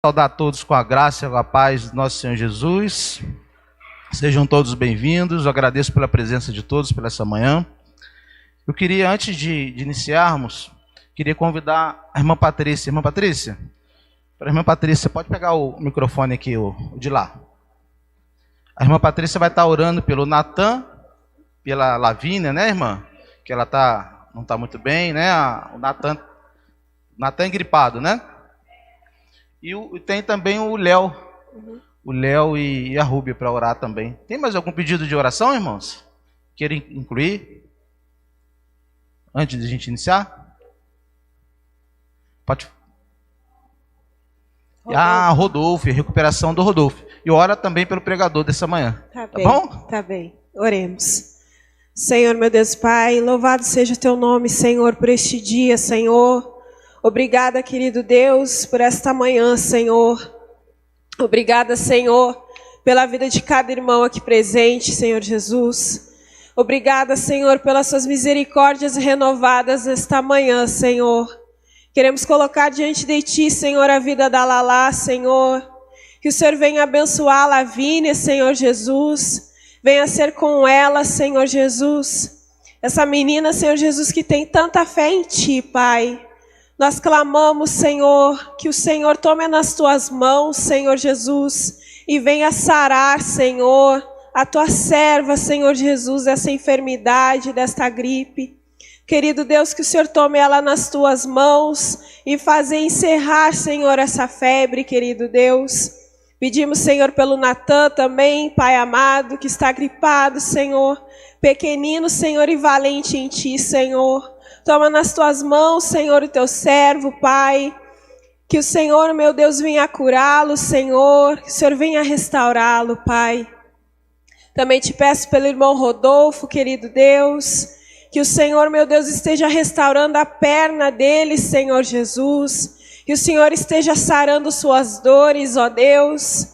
Saudar a todos com a graça e com a paz do nosso Senhor Jesus. Sejam todos bem-vindos. Eu agradeço pela presença de todos por essa manhã. Eu queria, antes de iniciarmos, queria convidar a irmã Patrícia. Irmã Patrícia, para a irmã Patrícia, pode pegar o microfone aqui, o de lá. A irmã Patrícia vai estar orando pelo Natan, pela Lavínia, né, irmã? Que ela não está muito bem, né? O Natan é gripado, né? E tem também o Léo. O Léo e a Rúbia para orar também. Tem mais algum pedido de oração, irmãos? Querem incluir? Antes de a gente iniciar? Pode. Rodolfo, recuperação do Rodolfo. E ora também pelo pregador dessa manhã. Tá bom? Tá bem. Oremos. Senhor, meu Deus Pai, louvado seja o teu nome, Senhor, por este dia, Senhor. Obrigada, querido Deus, por esta manhã, Senhor. Obrigada, Senhor, pela vida de cada irmão aqui presente, Senhor Jesus. Obrigada, Senhor, pelas suas misericórdias renovadas nesta manhã, Senhor. Queremos colocar diante de Ti, Senhor, a vida da Lalá, Senhor. Que o Senhor venha abençoar a Lavínia, Senhor Jesus. Venha ser com ela, Senhor Jesus. Essa menina, Senhor Jesus, que tem tanta fé em Ti, Pai. Nós clamamos, Senhor, que o Senhor tome nas Tuas mãos, Senhor Jesus, e venha sarar, Senhor, a Tua serva, Senhor Jesus, dessa enfermidade, desta gripe. Querido Deus, que o Senhor tome ela nas Tuas mãos e faça encerrar, Senhor, essa febre, querido Deus. Pedimos, Senhor, pelo Natan também, Pai amado, que está gripado, Senhor, pequenino, Senhor, e valente em Ti, Senhor. Toma nas Tuas mãos, Senhor, o Teu servo, Pai. Que o Senhor, meu Deus, venha curá-lo, Senhor. Que o Senhor venha restaurá-lo, Pai. Também te peço pelo irmão Rodolfo, querido Deus. Que o Senhor, meu Deus, esteja restaurando a perna dele, Senhor Jesus. Que o Senhor esteja sarando suas dores, ó Deus.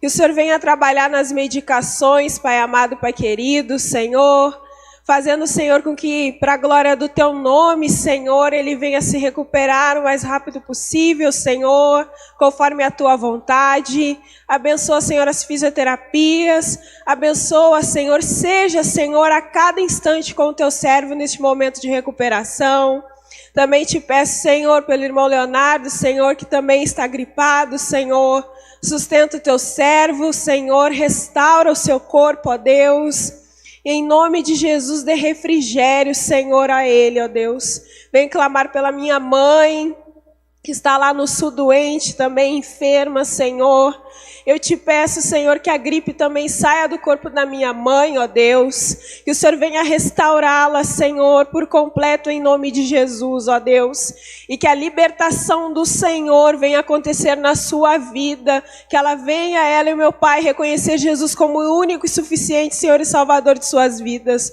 Que o Senhor venha trabalhar nas medicações, Pai amado, Pai querido, Senhor. Fazendo, Senhor, com que, para a glória do Teu nome, Senhor, ele venha se recuperar o mais rápido possível, Senhor, conforme a Tua vontade. Abençoa, Senhor, as fisioterapias. Abençoa, Senhor, seja, Senhor, a cada instante com o Teu servo neste momento de recuperação. Também te peço, Senhor, pelo irmão Leonardo, Senhor, que também está gripado, Senhor. Sustenta o Teu servo, Senhor, restaura o seu corpo, ó Deus. Em nome de Jesus, dê refrigério, Senhor, a ele, ó Deus. Vem clamar pela minha mãe, que está lá no sul doente, também enferma, Senhor. Eu te peço, Senhor, que a gripe também saia do corpo da minha mãe, ó Deus. Que o Senhor venha restaurá-la, Senhor, por completo em nome de Jesus, ó Deus. E que a libertação do Senhor venha acontecer na sua vida. Que ela venha, ela e meu Pai, reconhecer Jesus como o único e suficiente Senhor e Salvador de suas vidas.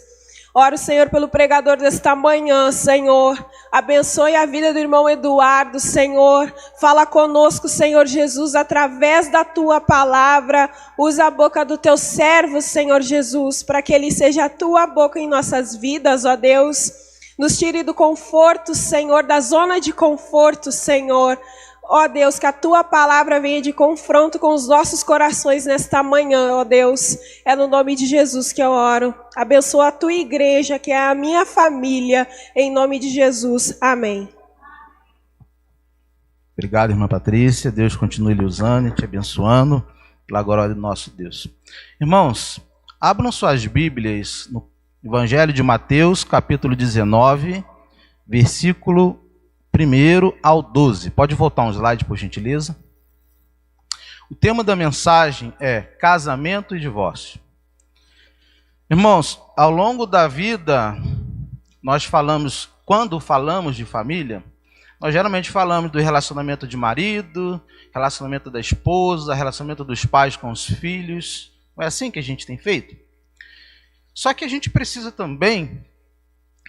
Oro, Senhor, pelo pregador desta manhã, Senhor. Abençoe a vida do irmão Eduardo, Senhor. Fala conosco, Senhor Jesus, através da Tua palavra. Usa a boca do Teu servo, Senhor Jesus, para que ele seja a Tua boca em nossas vidas, ó Deus. Nos tire do conforto, Senhor, da zona de conforto, Senhor. Ó Deus, que a Tua palavra venha de confronto com os nossos corações nesta manhã, ó Deus. É no nome de Jesus que eu oro. Abençoa a Tua igreja, que é a minha família, em nome de Jesus. Amém. Obrigado, irmã Patrícia. Deus continue lhe usando e te abençoando, pela glória do nosso Deus. Irmãos, abram suas Bíblias no Evangelho de Mateus, capítulo 19, versículo 1 ao 12. Pode voltar um slide, por gentileza. O tema da mensagem é casamento e divórcio. Irmãos, ao longo da vida, quando falamos de família, nós geralmente falamos do relacionamento de marido, relacionamento da esposa, relacionamento dos pais com os filhos. Não é assim que a gente tem feito? Só que a gente precisa também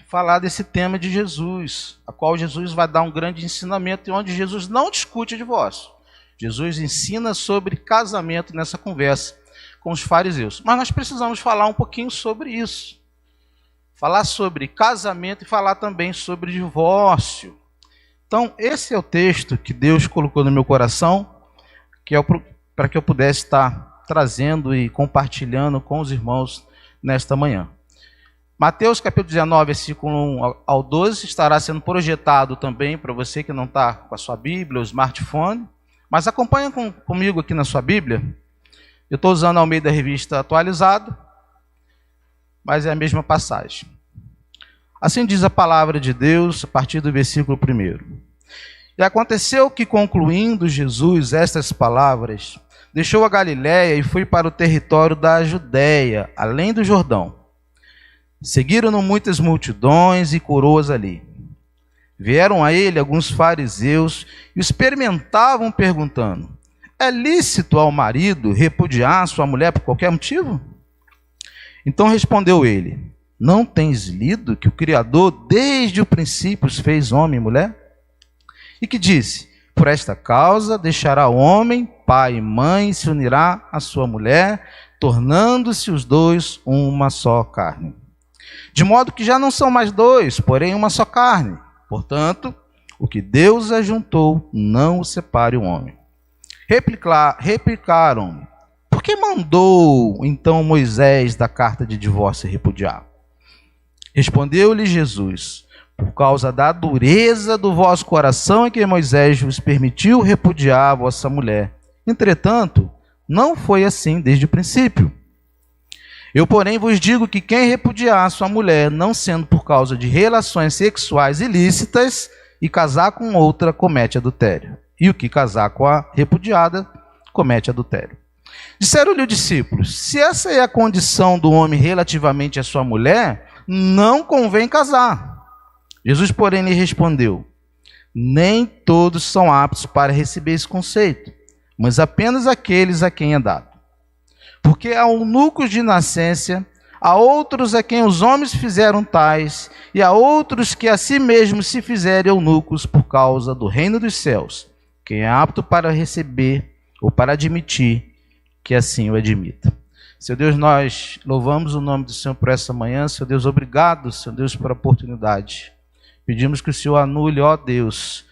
falar desse tema de Jesus, a qual Jesus vai dar um grande ensinamento, e onde Jesus não discute divórcio. Jesus ensina sobre casamento nessa conversa com os fariseus. Mas nós precisamos falar um pouquinho sobre isso. Falar sobre casamento e falar também sobre divórcio. Então, esse é o texto que Deus colocou no meu coração para que eu pudesse estar trazendo e compartilhando com os irmãos nesta manhã. Mateus capítulo 19, versículo 1 ao 12, estará sendo projetado também para você que não está com a sua Bíblia ou smartphone, mas acompanha comigo aqui na sua Bíblia. Eu estou usando ao meio da revista atualizada, mas é a mesma passagem. Assim diz a palavra de Deus, a partir do versículo 1. E aconteceu que, concluindo Jesus estas palavras, deixou a Galiléia e foi para o território da Judéia, além do Jordão. Seguiram-no muitas multidões e curou-as ali. Vieram a ele alguns fariseus e o experimentavam perguntando: é lícito ao marido repudiar sua mulher por qualquer motivo? Então respondeu ele: não tens lido que o Criador desde o princípio os fez homem e mulher? E que disse: por esta causa deixará o homem pai e mãe e se unirá à sua mulher, tornando-se os dois uma só carne. De modo que já não são mais dois, porém uma só carne. Portanto, o que Deus ajuntou, não o separe o homem. Replicaram: por que mandou então Moisés da carta de divórcio repudiar? Respondeu-lhe Jesus: por causa da dureza do vosso coração é que Moisés vos permitiu repudiar a vossa mulher. Entretanto, não foi assim desde o princípio. Eu, porém, vos digo que quem repudiar sua mulher, não sendo por causa de relações sexuais ilícitas, e casar com outra, comete adultério. E o que casar com a repudiada, comete adultério. Disseram-lhe os discípulos: se essa é a condição do homem relativamente à sua mulher, não convém casar. Jesus, porém, lhe respondeu: nem todos são aptos para receber esse conceito, mas apenas aqueles a quem é dado. Porque há eunucos de nascença, há outros a quem os homens fizeram tais, e há outros que a si mesmos se fizerem eunucos por causa do reino dos céus. Quem é apto para receber ou para admitir, que assim o admita. Senhor Deus, nós louvamos o nome do Senhor por essa manhã. Senhor Deus, obrigado, Senhor Deus, por a oportunidade. Pedimos que o Senhor anule, ó Deus,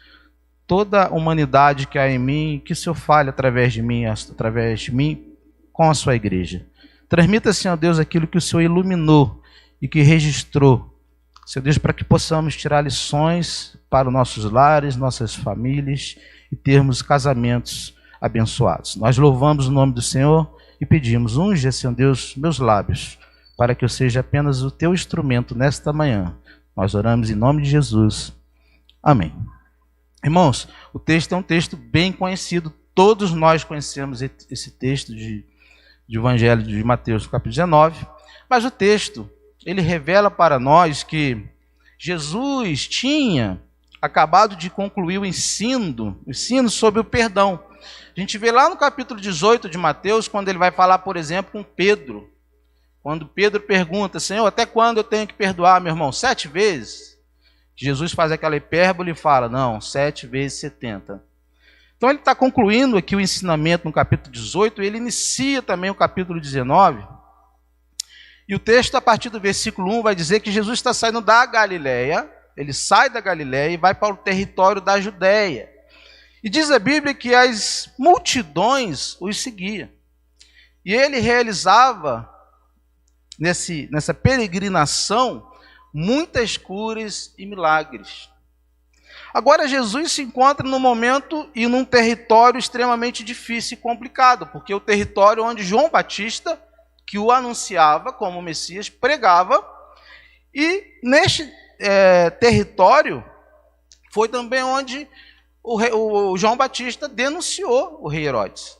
toda a humanidade que há em mim, que o Senhor fale através de mim, com a sua igreja. Transmita, Senhor Deus, aquilo que o Senhor iluminou e que registrou, Senhor Deus, para que possamos tirar lições para os nossos lares, nossas famílias e termos casamentos abençoados. Nós louvamos o nome do Senhor e pedimos: unja, Senhor Deus, meus lábios, para que eu seja apenas o teu instrumento nesta manhã. Nós oramos em nome de Jesus. Amém. Irmãos, o texto é um texto bem conhecido. Todos nós conhecemos esse texto de Evangelho de Mateus, capítulo 19. Mas o texto, ele revela para nós que Jesus tinha acabado de concluir o ensino sobre o perdão. A gente vê lá no capítulo 18 de Mateus, quando ele vai falar, por exemplo, com Pedro. Quando Pedro pergunta: Senhor, até quando eu tenho que perdoar, meu irmão? 7 vezes? Jesus faz aquela hipérbole e fala: não, 7 vezes 70. Então ele está concluindo aqui o ensinamento no capítulo 18, e ele inicia também o capítulo 19. E o texto, a partir do versículo 1, vai dizer que Jesus está saindo da Galiléia, ele sai da Galiléia e vai para o território da Judéia. E diz a Bíblia que as multidões os seguiam. E ele realizava, nessa peregrinação, muitas curas e milagres. Agora Jesus se encontra num momento e num território extremamente difícil e complicado, porque o território onde João Batista, que o anunciava como Messias, pregava, e neste território foi também onde o João Batista denunciou o rei Herodes.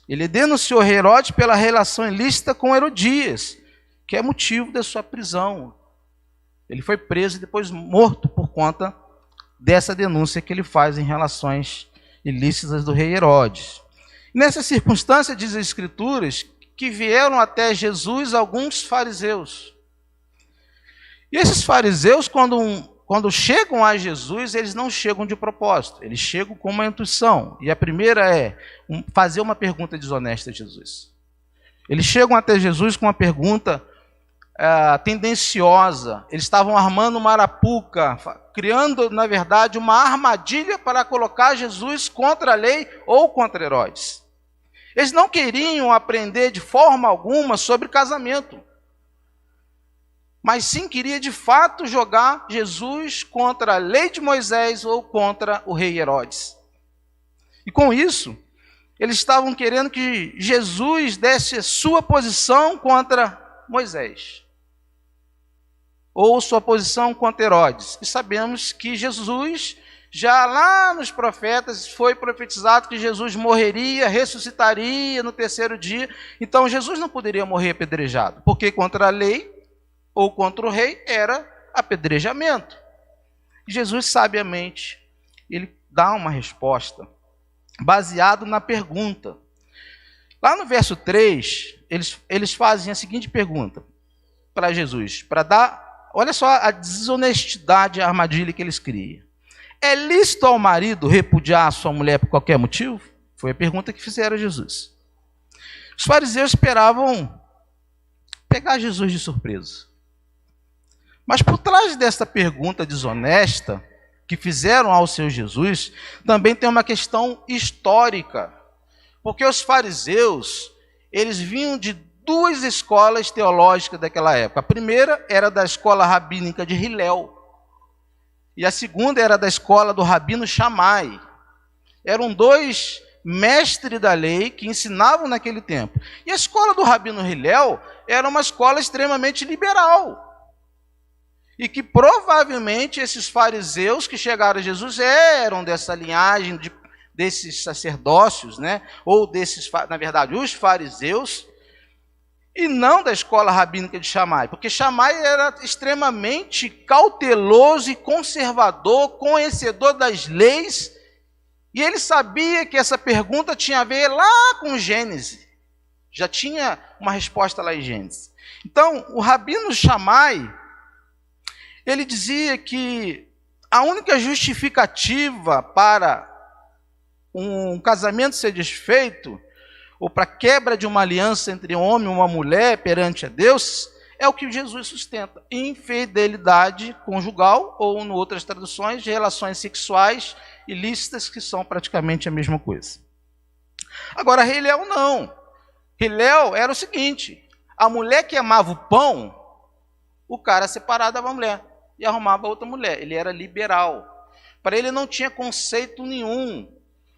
Ele denunciou o rei Herodes pela relação ilícita com Herodias, que é motivo da sua prisão. Ele foi preso e depois morto por conta dessa denúncia que ele faz em relações ilícitas do rei Herodes. Nessa circunstância, diz as Escrituras, que vieram até Jesus alguns fariseus. E esses fariseus, quando chegam a Jesus, eles não chegam de propósito, eles chegam com uma intuição. E a primeira é fazer uma pergunta desonesta a Jesus. Eles chegam até Jesus com uma pergunta tendenciosa. Eles estavam armando uma arapuca, criando, na verdade, uma armadilha para colocar Jesus contra a lei ou contra Herodes. Eles não queriam aprender de forma alguma sobre casamento, mas sim queria de fato jogar Jesus contra a lei de Moisés ou contra o rei Herodes. E com isso, eles estavam querendo que Jesus desse sua posição contra Moisés, ou sua posição contra Herodes. E sabemos que Jesus, já lá nos profetas, foi profetizado que Jesus morreria, ressuscitaria no 3º dia. Então Jesus não poderia morrer apedrejado, porque contra a lei ou contra o rei era apedrejamento. E Jesus, sabiamente, ele dá uma resposta baseado na pergunta. Lá no verso 3, eles fazem a seguinte pergunta para Jesus, para dar, olha só a desonestidade, a armadilha que eles criam. É lícito ao marido repudiar a sua mulher por qualquer motivo? Foi a pergunta que fizeram a Jesus. Os fariseus esperavam pegar Jesus de surpresa. Mas por trás dessa pergunta desonesta que fizeram ao Senhor Jesus, também tem uma questão histórica. Porque os fariseus, eles vinham de 2 escolas teológicas daquela época. A primeira era da escola rabínica de Hilel, e a segunda era da escola do rabino Shammai. Eram 2 mestres da lei que ensinavam naquele tempo. E a escola do rabino Hilel era uma escola extremamente liberal. E que provavelmente esses fariseus que chegaram a Jesus eram dessa linhagem desses sacerdócios, né? Ou desses, na verdade, os fariseus, e não da escola rabínica de Shammai, porque Shammai era extremamente cauteloso e conservador, conhecedor das leis, e ele sabia que essa pergunta tinha a ver lá com Gênesis. Já tinha uma resposta lá em Gênesis. Então, o rabino Shammai, ele dizia que a única justificativa para um casamento ser desfeito, ou para a quebra de uma aliança entre um homem e uma mulher perante a Deus, é o que Jesus sustenta: infidelidade conjugal, ou, em outras traduções, de relações sexuais ilícitas, que são praticamente a mesma coisa. Agora, Hilel não. Hilel era o seguinte: a mulher que amava o pão, o cara separava da mulher e arrumava outra mulher. Ele era liberal. Para ele não tinha conceito nenhum.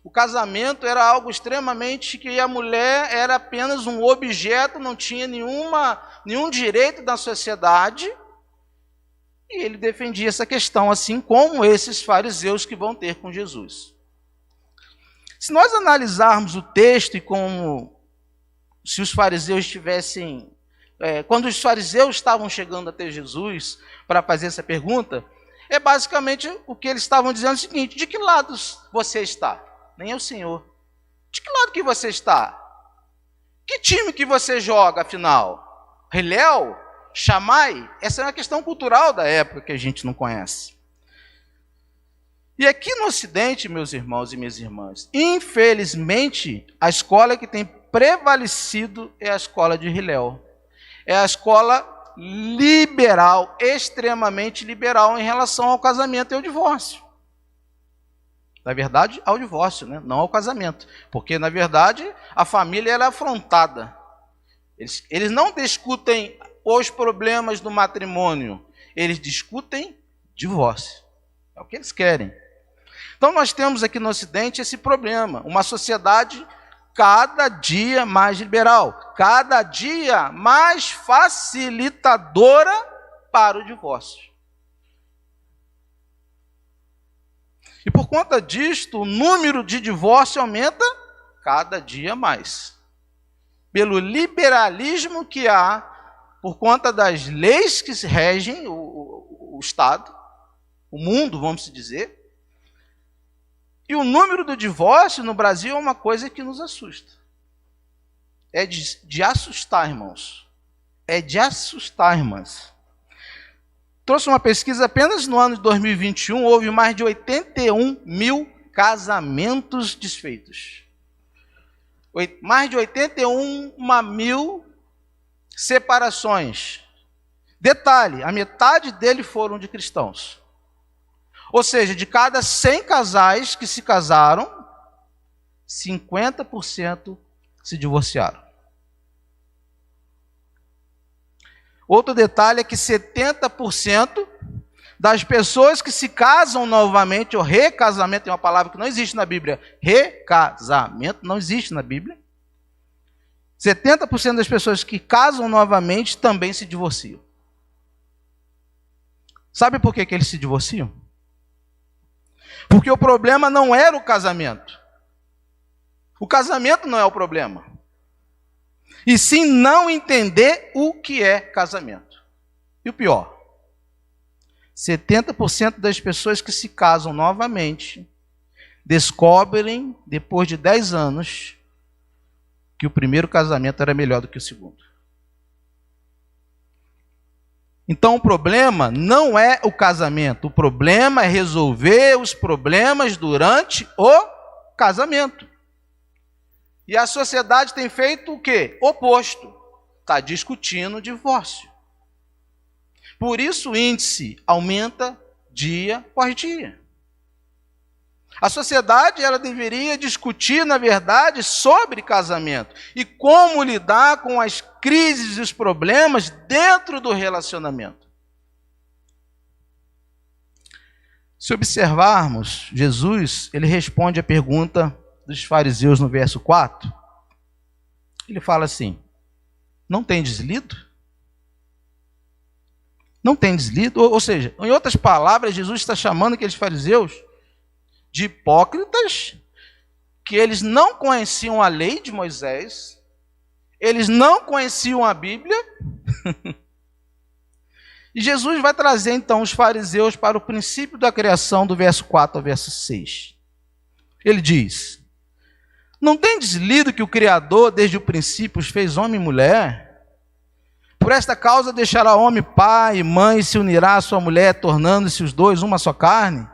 O casamento era algo extremamente que a mulher era apenas um objeto, não tinha nenhum direito da sociedade. E ele defendia essa questão, assim como esses fariseus que vão ter com Jesus. Se nós analisarmos o texto e como se os fariseus tivessem... quando os fariseus estavam chegando até Jesus para fazer essa pergunta, é basicamente o que eles estavam dizendo o seguinte: de que lado você está? Nem é o Senhor. De que lado que você está? Que time que você joga, afinal? Hilel? Shammai? Essa é uma questão cultural da época que a gente não conhece. E aqui no Ocidente, meus irmãos e minhas irmãs, infelizmente, a escola que tem prevalecido é a escola de Hilel. É a escola liberal, extremamente liberal em relação ao casamento e ao divórcio. Na verdade, ao divórcio, né? Não ao casamento. Porque, na verdade, a família era afrontada. Eles não discutem os problemas do matrimônio, eles discutem divórcio. É o que eles querem. Então, nós temos aqui no Ocidente esse problema. Uma sociedade cada dia mais liberal, cada dia mais facilitadora para o divórcio. E por conta disto, o número de divórcio aumenta cada dia mais. Pelo liberalismo que há, por conta das leis que se regem o Estado, o mundo, vamos dizer. E o número do divórcio no Brasil é uma coisa que nos assusta. É de assustar, irmãos. É de assustar, irmãs. Trouxe uma pesquisa, apenas no ano de 2021, houve mais de 81 mil casamentos desfeitos. Mais de 81 mil separações. Detalhe, a metade dele foram de cristãos. Ou seja, de cada 100 casais que se casaram, 50% se divorciaram. Outro detalhe é que 70% das pessoas que se casam novamente, ou recasamento, é uma palavra que não existe na Bíblia, recasamento não existe na Bíblia. 70% das pessoas que casam novamente também se divorciam. Sabe por que eles se divorciam? Porque o problema não era o casamento. O casamento não é o problema. E sim não entender o que é casamento. E o pior, 70% das pessoas que se casam novamente descobrem, depois de 10 anos, que o primeiro casamento era melhor do que o segundo. Então o problema não é o casamento, o problema é resolver os problemas durante o casamento. E a sociedade tem feito o quê? Oposto. Está discutindo o divórcio. Por isso o índice aumenta dia após dia. A sociedade ela deveria discutir, na verdade, sobre casamento e como lidar com as crises e os problemas dentro do relacionamento. Se observarmos, Jesus, ele responde a pergunta dos fariseus no verso 4. Ele fala assim: não tendes lido? Não tendes lido? Ou seja, em outras palavras, Jesus está chamando aqueles fariseus de hipócritas, que eles não conheciam a lei de Moisés, eles não conheciam a Bíblia. E Jesus vai trazer então os fariseus para o princípio da criação, do verso 4 ao verso 6. Ele diz: não tendes lido que o Criador desde o princípio os fez homem e mulher? Por esta causa deixará homem pai e mãe e se unirá à sua mulher, tornando-se os dois uma só carne?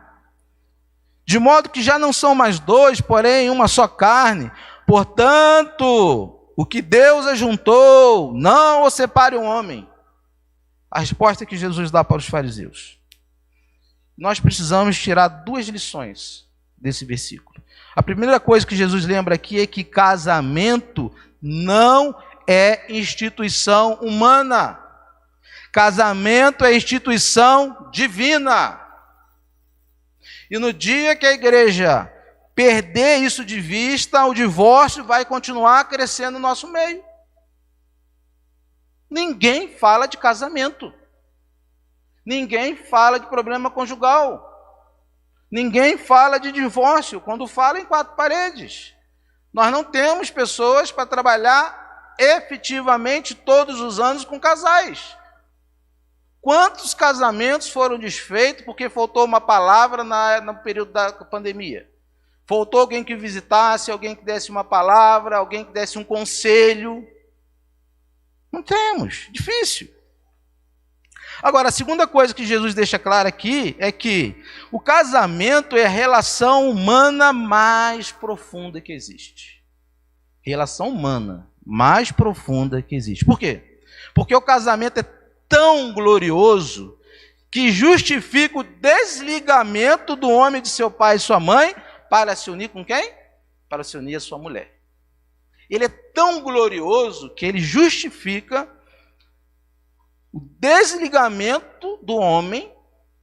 De modo que já não são mais dois, porém uma só carne. Portanto, o que Deus ajuntou, não o separe o homem. A resposta que Jesus dá para os fariseus. Nós precisamos tirar duas lições desse versículo. A primeira coisa que Jesus lembra aqui é que casamento não é instituição humana. Casamento é instituição divina. E no dia que a igreja perder isso de vista, o divórcio vai continuar crescendo no nosso meio. Ninguém fala de casamento. Ninguém fala de problema conjugal. Ninguém fala de divórcio quando fala em quatro paredes. Nós não temos pessoas para trabalhar efetivamente todos os anos com casais. Quantos casamentos foram desfeitos porque faltou uma palavra no período da pandemia? Faltou alguém que visitasse, alguém que desse uma palavra, alguém que desse um conselho. Não temos, difícil. Agora, a segunda coisa que Jesus deixa clara aqui é que o casamento é a relação humana mais profunda que existe. Relação humana mais profunda que existe. Por quê? Porque o casamento é tão glorioso que justifica o desligamento do homem de seu pai e sua mãe para se unir com quem? Para se unir a sua mulher. Ele é tão glorioso que ele justifica o desligamento do homem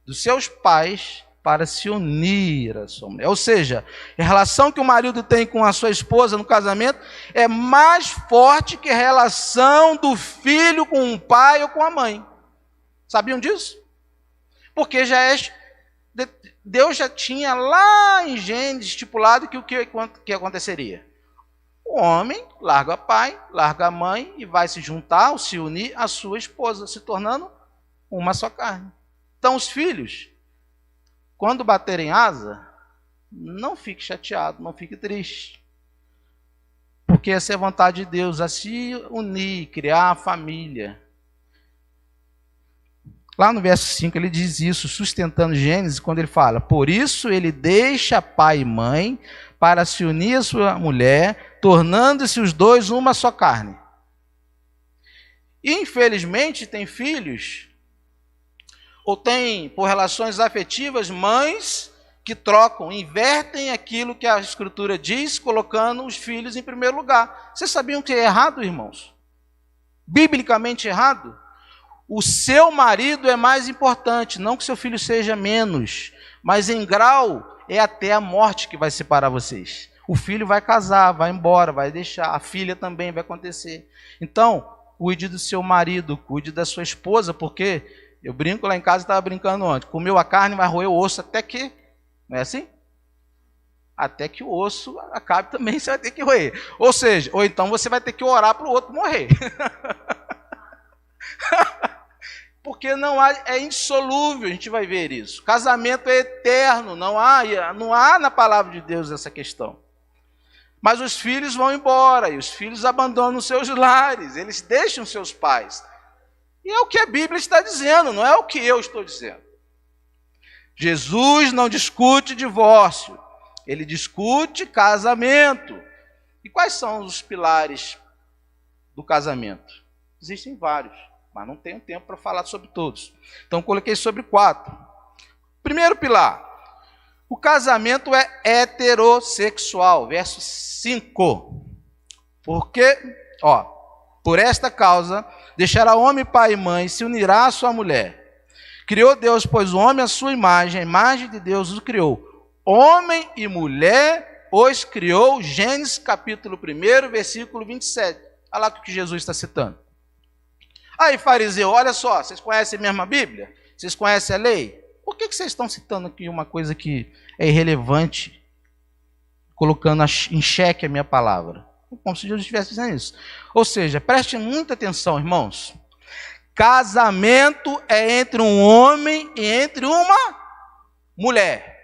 dos seus pais para se unir à sua mulher. Ou seja, a relação que o marido tem com a sua esposa no casamento é mais forte que a relação do filho com o pai ou com a mãe. Sabiam disso? Porque Deus já tinha lá em Gênesis estipulado que o que aconteceria? O homem larga o pai, larga a mãe e vai se juntar ou se unir à sua esposa, se tornando uma só carne. Então os filhos, quando baterem asa, não fique chateado, não fique triste. Porque essa é a vontade de Deus, a se unir, criar a família. Lá no verso 5 ele diz isso, sustentando Gênesis, quando ele fala: por isso ele deixa pai e mãe para se unir à sua mulher, tornando-se os dois uma só carne. E, infelizmente, tem filhos ou tem, por relações afetivas, mães que trocam, invertem aquilo que a Escritura diz, colocando os filhos em primeiro lugar. Vocês sabiam que é errado, irmãos? Biblicamente errado? O seu marido é mais importante, não que seu filho seja menos, mas em grau é até a morte que vai separar vocês. O filho vai casar, vai embora, vai deixar, a filha também vai acontecer. Então, cuide do seu marido, cuide da sua esposa, porque eu brinco lá em casa, estava brincando ontem, comeu a carne, vai roer o osso até que, não é assim? Até que o osso acabe também, você vai ter que roer. Ou seja, ou então você vai ter que orar para o outro morrer. Porque não há, é insolúvel, a gente vai ver isso. Casamento é eterno, não há na palavra de Deus essa questão. Mas os filhos vão embora, e os filhos abandonam seus lares, eles deixam seus pais. E é o que a Bíblia está dizendo, não é o que eu estou dizendo. Jesus não discute divórcio, ele discute casamento. E quais são os pilares do casamento? Existem vários, mas não tenho tempo para falar sobre todos. Então coloquei sobre 4. Primeiro pilar, o casamento é heterossexual, verso 5. Porque, por esta causa, deixará homem, pai e mãe, se unirá à sua mulher. Criou Deus, pois, o homem à sua imagem, a imagem de Deus o criou. Homem e mulher os criou, Gênesis capítulo 1, versículo 27. Olha lá o que Jesus está citando. Aí, fariseu, olha só, vocês conhecem mesmo a Bíblia? Vocês conhecem a lei? Por que vocês estão citando aqui uma coisa que é irrelevante, colocando em xeque a minha palavra? Como se Jesus estivesse dizendo isso. Ou seja, prestem muita atenção, irmãos. Casamento é entre um homem e entre uma mulher.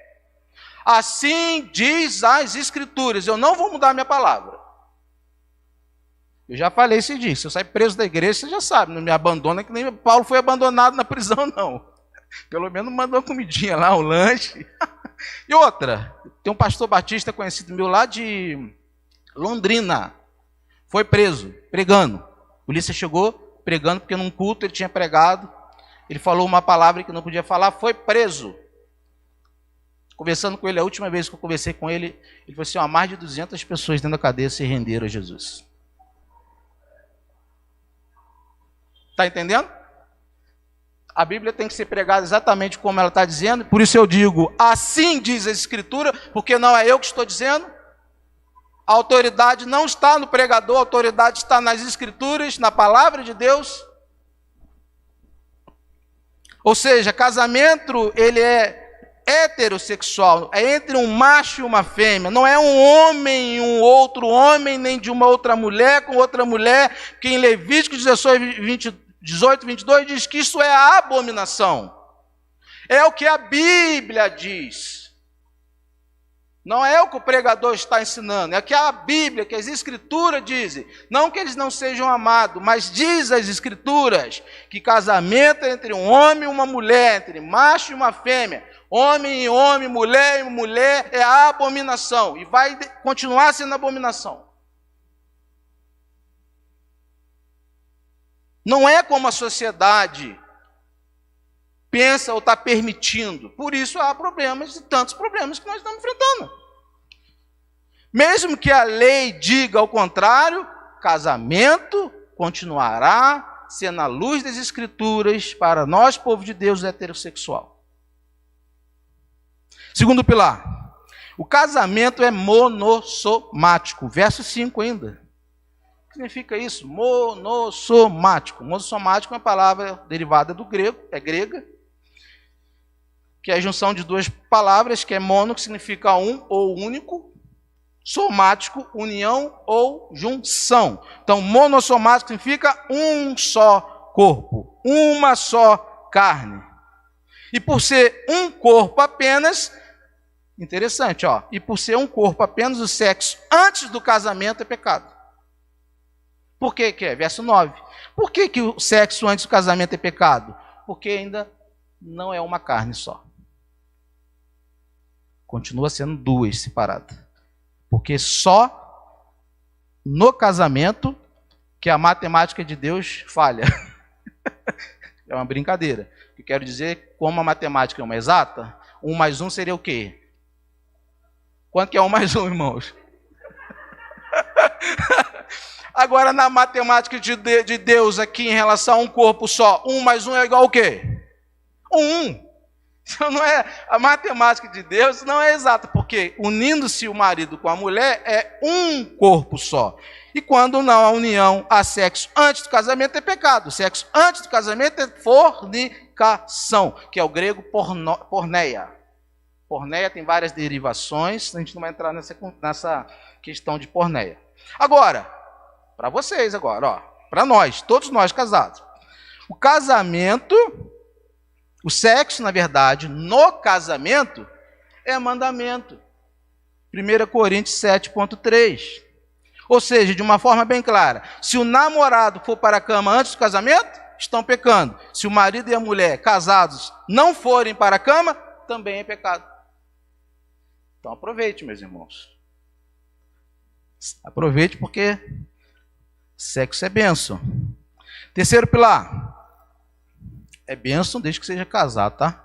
Assim diz as Escrituras. Eu não vou mudar a minha palavra. Eu já falei esse dia. Se eu sair preso da igreja, você já sabe. Não me abandona, que nem Paulo foi abandonado na prisão, não. Pelo menos mandou uma comidinha lá, um lanche. E outra, tem um pastor batista conhecido meu lá de Londrina. Foi preso, pregando. A polícia chegou pregando, porque num culto ele tinha pregado. Ele falou uma palavra que não podia falar, foi preso. Conversando com ele, a última vez que eu conversei com ele, ele falou assim, mais de 200 pessoas dentro da cadeia se renderam a Jesus. Está entendendo? A Bíblia tem que ser pregada exatamente como ela está dizendo, por isso eu digo, assim diz a Escritura, porque não é eu que estou dizendo. A autoridade não está no pregador, a autoridade está nas Escrituras, na palavra de Deus. Ou seja, casamento, ele é heterossexual, é entre um macho e uma fêmea, não é um homem e um outro homem, nem de uma outra mulher com outra mulher, que em Levítico 18, 22 diz que isso é a abominação. É o que a Bíblia diz. Não é o que o pregador está ensinando, é o que a Bíblia, que as Escrituras dizem. Não que eles não sejam amados, mas diz as Escrituras que casamento é entre um homem e uma mulher, entre macho e uma fêmea, homem e homem, mulher e mulher, é a abominação. E vai continuar sendo abominação. Não é como a sociedade pensa ou está permitindo. Por isso há problemas e tantos problemas que nós estamos enfrentando. Mesmo que a lei diga ao contrário, casamento continuará sendo a luz das Escrituras para nós, povo de Deus, heterossexual. Segundo pilar, o casamento é monossomático. Verso 5 ainda. O que significa isso? Monossomático. Monossomático é uma palavra derivada do grego, é grega, que é a junção de duas palavras, que é mono, que significa um ou único, somático, união ou junção. Então, monossomático significa um só corpo, uma só carne. E por ser um corpo apenas, interessante, e por ser um corpo apenas, o sexo antes do casamento é pecado. Por que que é? Verso 9. Por que que o sexo antes do casamento é pecado? Porque ainda não é uma carne só. Continua sendo duas separadas. Porque só no casamento que a matemática de Deus falha. É uma brincadeira. Porque quero dizer, como a matemática é uma exata, 1 mais 1 seria o quê? Quanto que é 1 mais 1, irmãos? Agora, na matemática de Deus aqui, em relação a um corpo só, 1 mais 1 é igual ao quê? 1. Então, não é, a matemática de Deus não é exata, porque unindo-se o marido com a mulher é um corpo só. E quando não há união, há sexo antes do casamento é pecado. Sexo antes do casamento é fornicação, que é o grego porneia. Porneia tem várias derivações, a gente não vai entrar nessa questão de porneia. Agora, para vocês agora, ó, para nós, todos nós casados. O casamento, o sexo, na verdade, no casamento, é mandamento. 1 Coríntios 7,3. Ou seja, de uma forma bem clara, se o namorado for para a cama antes do casamento, estão pecando. Se o marido e a mulher casados não forem para a cama, também é pecado. Então aproveite, meus irmãos. Aproveite porque sexo é bênção. Terceiro pilar. É bênção desde que seja casado, tá?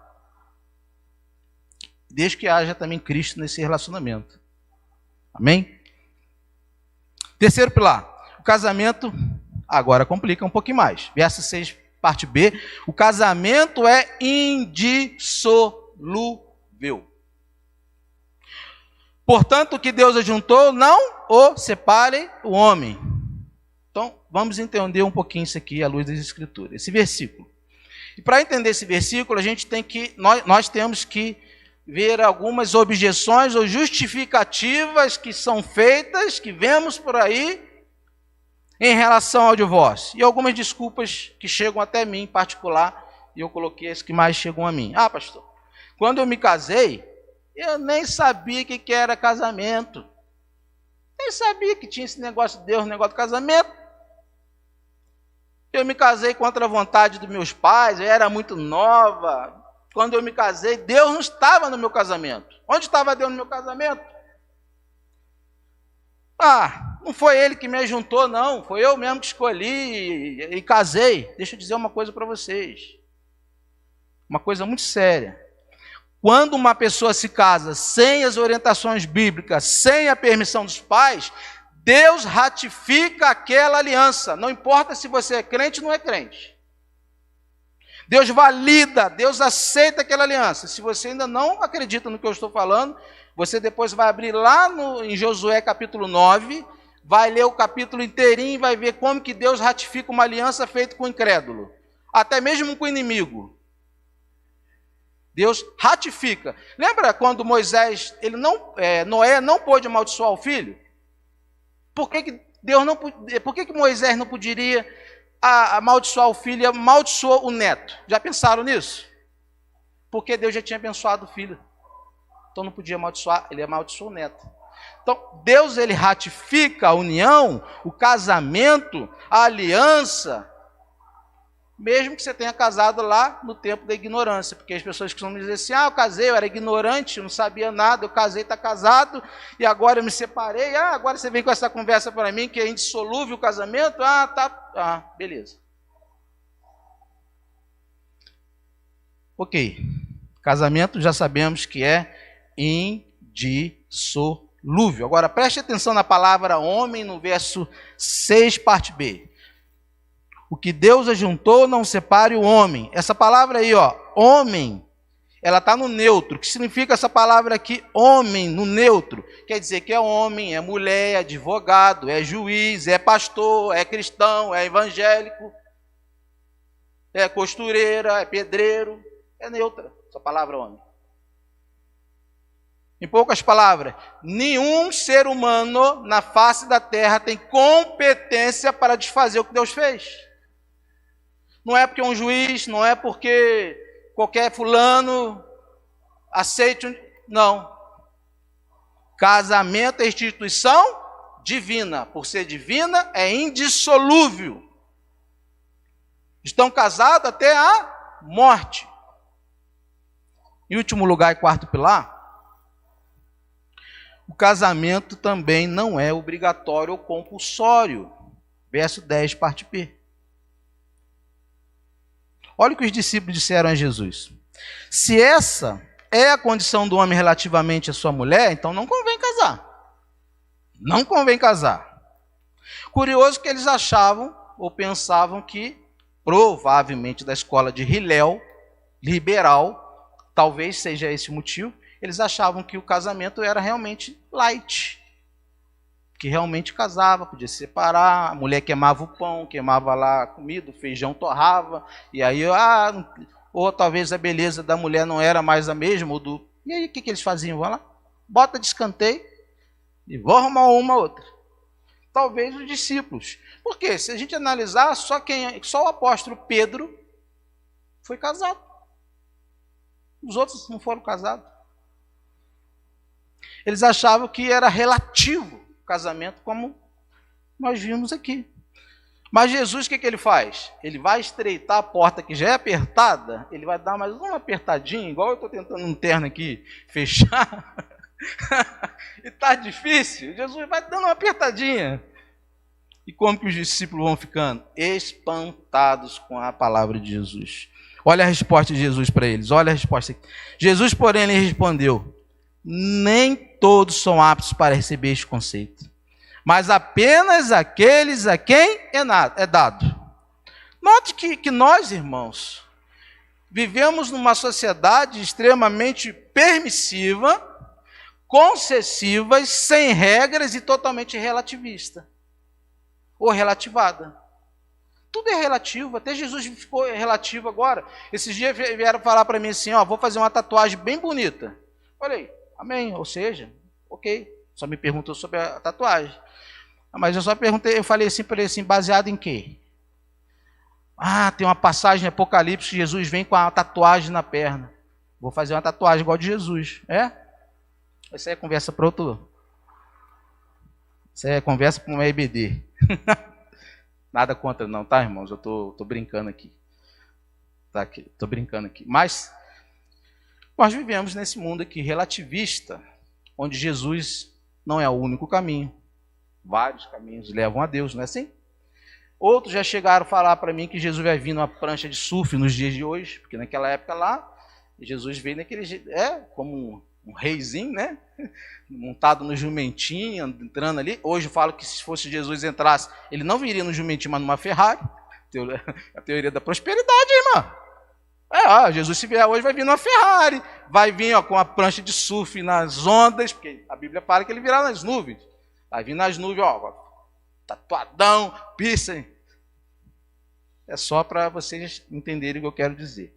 Desde que haja também Cristo nesse relacionamento. Amém? Terceiro pilar. O casamento agora complica um pouquinho mais. Verso 6, parte B. O casamento é indissolúvel. Portanto, o que Deus ajuntou, não o separe o homem. Então, vamos entender um pouquinho isso aqui à luz das Escrituras. Esse versículo. E para entender esse versículo, a gente tem que, nós temos que ver algumas objeções ou justificativas que são feitas, que vemos por aí, em relação ao divórcio. E algumas desculpas que chegam até mim em particular, e eu coloquei as que mais chegam a mim. Ah, pastor, quando eu me casei, eu nem sabia o que era casamento. Nem sabia que tinha esse negócio de Deus, negócio de casamento. Eu me casei contra a vontade dos meus pais, eu era muito nova. Quando eu me casei, Deus não estava no meu casamento. Onde estava Deus no meu casamento? Ah, não foi Ele que me ajuntou, não. Foi eu mesmo que escolhi e casei. Deixa eu dizer uma coisa para vocês. Uma coisa muito séria. Quando uma pessoa se casa sem as orientações bíblicas, sem a permissão dos pais, Deus ratifica aquela aliança. Não importa se você é crente ou não é crente. Deus valida, Deus aceita aquela aliança. Se você ainda não acredita no que eu estou falando, você depois vai abrir lá em Josué capítulo 9, vai ler o capítulo inteirinho e vai ver como que Deus ratifica uma aliança feita com o incrédulo. Até mesmo com o inimigo. Deus ratifica. Lembra quando Moisés, Noé não pôde amaldiçoar o filho? Por que Moisés não poderia amaldiçoar o filho e amaldiçoou o neto? Já pensaram nisso? Porque Deus já tinha abençoado o filho. Então não podia amaldiçoar, ele amaldiçoou o neto. Então Deus, ele ratifica a união, o casamento, a aliança, mesmo que você tenha casado lá no tempo da ignorância, porque as pessoas costumam dizer assim, eu casei, eu era ignorante, eu não sabia nada, eu casei, está casado, e agora eu me separei, agora você vem com essa conversa para mim, que é indissolúvel o casamento, beleza. Ok, casamento já sabemos que é indissolúvel. Agora preste atenção na palavra homem, no verso 6, parte B. O que Deus ajuntou, não separe o homem. Essa palavra aí, homem, ela está no neutro. O que significa essa palavra aqui, homem, no neutro? Quer dizer que é homem, é mulher, é advogado, é juiz, é pastor, é cristão, é evangélico, é costureira, é pedreiro. É neutra essa palavra homem. Em poucas palavras, nenhum ser humano na face da terra tem competência para desfazer o que Deus fez. Não é porque um juiz, não é porque qualquer fulano aceite. Não. Casamento é instituição divina. Por ser divina, é indissolúvel. Estão casados até a morte. Em último lugar, e quarto pilar, o casamento também não é obrigatório ou compulsório. Verso 10, parte B. Olha o que os discípulos disseram a Jesus. Se essa é a condição do homem relativamente à sua mulher, então não convém casar. Não convém casar. Curioso que eles achavam ou pensavam que, provavelmente da escola de Hillel, liberal, talvez seja esse o motivo, eles achavam que o casamento era realmente light. Que realmente casava, podia se separar, a mulher queimava o pão, queimava lá a comida, o feijão torrava, e aí, ou talvez a beleza da mulher não era mais a mesma, e aí o que eles faziam? Vai lá, bota de escanteio e vou arrumar uma outra. Talvez os discípulos. Por quê? Se a gente analisar, só o apóstolo Pedro foi casado. Os outros não foram casados. Eles achavam que era relativo o casamento, como nós vimos aqui. Mas Jesus, o que ele faz? Ele vai estreitar a porta que já é apertada, ele vai dar mais uma apertadinha, igual eu estou tentando um terno aqui fechar. E está difícil. Jesus vai dando uma apertadinha. E como que os discípulos vão ficando? Espantados com a palavra de Jesus. Olha a resposta de Jesus para eles. Olha a resposta aqui. Jesus, porém, lhe respondeu: nem todos são aptos para receber este conceito, mas apenas aqueles a quem é dado. Note que nós, irmãos, vivemos numa sociedade extremamente permissiva, concessiva, sem regras e totalmente relativista. Ou relativada. Tudo é relativo, até Jesus ficou relativo agora. Esses dias vieram falar para mim assim, vou fazer uma tatuagem bem bonita. Falei, amém, ou seja, ok. Só me perguntou sobre a tatuagem. Mas eu só perguntei, eu falei assim para ele assim, baseado em quê? Tem uma passagem em Apocalipse que Jesus vem com a tatuagem na perna. Vou fazer uma tatuagem igual de Jesus. Essa aí é conversa para outro. Isso é conversa para uma EBD. Nada contra não, tá, irmãos? Eu tô brincando aqui. Tá aqui, tô brincando aqui. Mas nós vivemos nesse mundo aqui relativista, onde Jesus não é o único caminho. Vários caminhos levam a Deus, não é assim? Outros já chegaram a falar para mim que Jesus vai vir numa prancha de surf nos dias de hoje, porque naquela época lá, Jesus veio naquele jeito, como um reizinho, né? Montado no jumentinho, entrando ali. Hoje eu falo que se fosse Jesus entrasse, ele não viria no jumentinho, mas numa Ferrari. A teoria da prosperidade, irmão. Jesus se vier hoje vai vir numa Ferrari, vai vir com a prancha de surf nas ondas, porque a Bíblia fala que ele virá nas nuvens. Vai vir nas nuvens, tatuadão, piercing. É só para vocês entenderem o que eu quero dizer.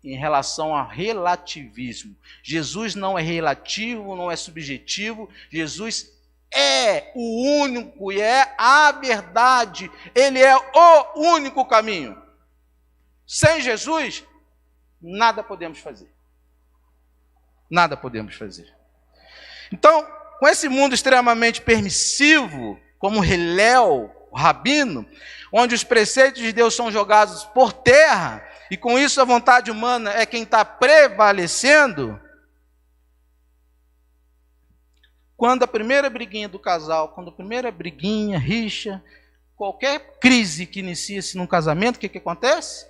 Em relação ao relativismo. Jesus não é relativo, não é subjetivo. Jesus é o único e é a verdade. Ele é o único caminho. Sem Jesus, nada podemos fazer. Nada podemos fazer. Então, com esse mundo extremamente permissivo, como Hillel, o rabino, onde os preceitos de Deus são jogados por terra, e com isso a vontade humana é quem está prevalecendo, quando a primeira briguinha do casal, quando a primeira briguinha, rixa, qualquer crise que inicia-se num casamento, o que acontece?